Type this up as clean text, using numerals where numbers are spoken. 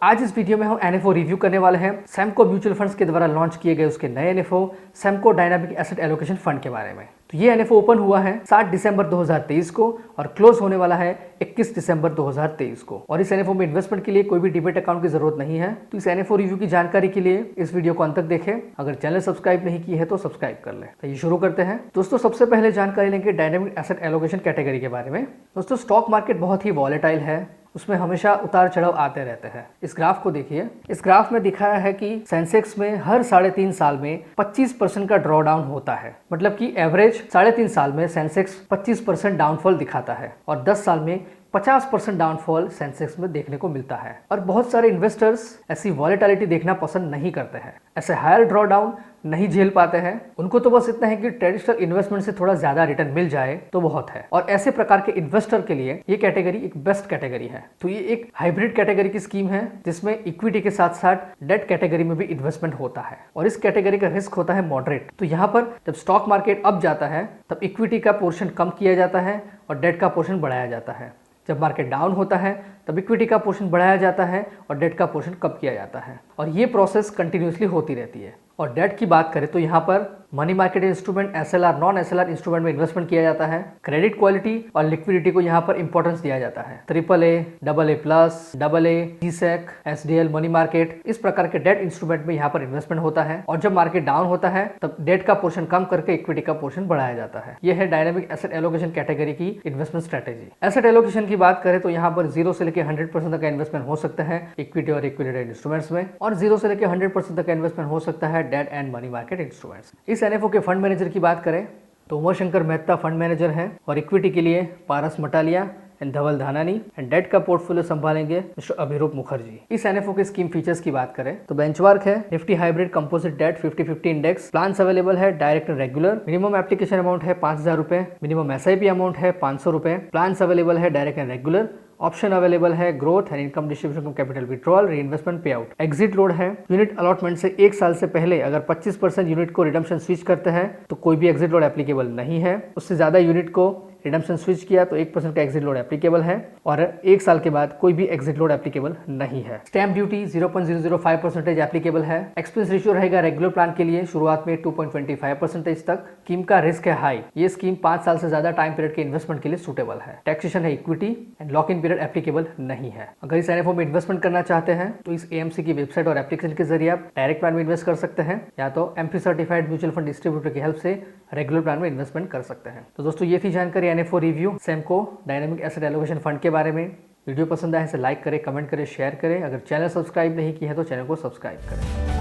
आज इस वीडियो में हम एनएफओ रिव्यू करने वाले हैं सेमको म्यूचुअल फंड्स के द्वारा लॉन्च किए गए उसके नए NFO Samco dynamic asset allocation fund के बारे में। तो ये एनएफओ ओपन हुआ है 7 दिसंबर 2023 को और क्लोज होने वाला है 21 दिसंबर 2023 को। और इस एनएफओ में इन्वेस्टमेंट के लिए कोई भी डीमेट अकाउंट की जरूरत नहीं है। तो इस एनएफओ रिव्यू की जानकारी के लिए इस वीडियो को अंत तक देखें। अगर चैनल सब्सक्राइब नहीं की है तो सब्सक्राइब कर लें। तो ये शुरू करते हैं। दोस्तों सबसे पहले जानकारी लेंगे डायनामिक एसेट एलोकेशन कैटेगरी के बारे में। दोस्तों स्टॉक मार्केट बहुत ही वॉलेटाइल है, उसमें हमेशा उतार चढ़ाव आते रहते हैं। इस ग्राफ को देखिए, इस ग्राफ में दिखाया है कि सेंसेक्स में हर 3.5 साल में 25% का ड्रॉ डाउन होता है। मतलब कि एवरेज 3.5 साल में सेंसेक्स 25% डाउनफॉल दिखाता है और 10 साल में 50% डाउनफॉल सेंसेक्स में देखने को मिलता है। और बहुत सारे इन्वेस्टर्स ऐसी वॉलेटिलिटी देखना पसंद नहीं करते हैं, ऐसे हायर ड्रॉ डाउन नहीं झेल पाते हैं। उनको तो बस इतना है कि ट्रेडिशनल इन्वेस्टमेंट से थोड़ा ज्यादा रिटर्न मिल जाए तो बहुत है। और ऐसे प्रकार के इन्वेस्टर के लिए ये कैटेगरी एक बेस्ट कैटेगरी है। तो ये एक हाइब्रिड कैटेगरी की स्कीम है जिसमें इक्विटी के साथ साथ डेट कैटेगरी में भी इन्वेस्टमेंट होता है और इस कैटेगरी का रिस्क होता है मॉडरेट। तो यहाँ पर जब स्टॉक मार्केट अप जाता है तब इक्विटी का पोर्शन कम किया जाता है और डेट का पोर्शन बढ़ाया जाता है। जब मार्केट डाउन होता है तब इक्विटी का पोर्शन बढ़ाया जाता है और डेट का पोर्शन कम किया जाता है और ये प्रोसेस कंटिन्यूसली होती रहती है। और डेट की बात करें तो यहाँ पर money market instrument, SLR, non SLR instrument में इन्वेस्टमेंट किया जाता है। क्रेडिट क्वालिटी और लिक्विडिटी को यहाँ पर इंपॉर्टेंस दिया जाता है। AAA, AA+, AA, GSEC, SDL, money market, इस प्रकार के डेट इंस्ट्रूमेंट में यहाँ पर इन्वेस्टमेंट होता है। और जब मार्केट डाउन होता है तब डेट का पोर्शन कम करके इक्विटी का पोर्शन बढ़ाया जाता है। यह है डायनामिक एसेट एलोकेशन कैटेगरी की इन्वेस्टमेंट स्ट्रेटेजी। एसेट एलोकेशन की बात करें तो यहाँ पर 0 से लेकर 100% तक का इन्वेस्टमेंट हो सकता है इक्विटी और इक्विटी इंस्ट्रूमेंट्स में, और 0 से लेकर 100% तक का इन्वेस्टमेंट हो सकता है debt and money market instruments. इस एनएफओ के फंड मैनेजर की बात करें तो उमाशंकर मेहता फंड मैनेजर हैं और इक्विटी के लिए Paras Mataliya and Dhaval Dhanani and debt का पोर्टफोलियो संभालेंगे मिस्टर अभिरूप मुखर्जी। इस एनएफओ के स्कीम फीचर्स की बात करें तो बेंचमार्क है Nifty hybrid composite debt 50/50 index. Plans available है direct and regular. Minimum application amount है 5,000 रुपए। मिनिमम एसआईपी अमाउंट है 500 रुपए। प्लान्स अवेलेबल है direct and regular. Option available है growth and income distribution from capital withdrawal, reinvestment pay out. Exit load है unit allotment से 1 साल से पहले अगर 25% यूनिट को रिडम्पशन स्विच करते हैं तो कोई भी एग्जिट लोड एप्लीकेबल नहीं है। उससे ज्यादा यूनिट को रिडम्पशन स्विच किया तो 1% का एग्जिट लोड एप्लीकेबल है और 1 साल के बाद कोई भी एग्जिट लोड एप्लीकेबल नहीं है। स्टैम्प ड्यूटी 0.005% एप्लीकेबल है। एक्सपेंस रेशियो रहेगा रेगुलर प्लान के लिए शुरुआत में 2.25% तक। स्कीम का रिस्क है हाई। ये स्कीम 5 साल से ज्यादा टाइम पीरियड के इन्वेस्टमेंट के लिए सुटेबल है। टैक्सेशन है equity and lock in period applicable नहीं है। अगर इस एनएफओ में इन्वेस्टमेंट करना चाहते हैं तो इस एएमसी की वेबसाइट और एप्लीकेशन के जरिए आप डायरेक्ट प्लान में इन्वेस्ट कर सकते हैं या तो MP certified mutual fund distributor की हेल्प से रेगुलर प्लान में इन्वेस्टमेंट कर सकते हैं। तो दोस्तों ये थी जानकारी NFO review Samco dynamic asset allocation fund के बारे में। वीडियो पसंद आए इसे लाइक करें, कमेंट करें, शेयर करें। अगर चैनल सब्सक्राइब नहीं की है तो चैनल को सब्सक्राइब करें।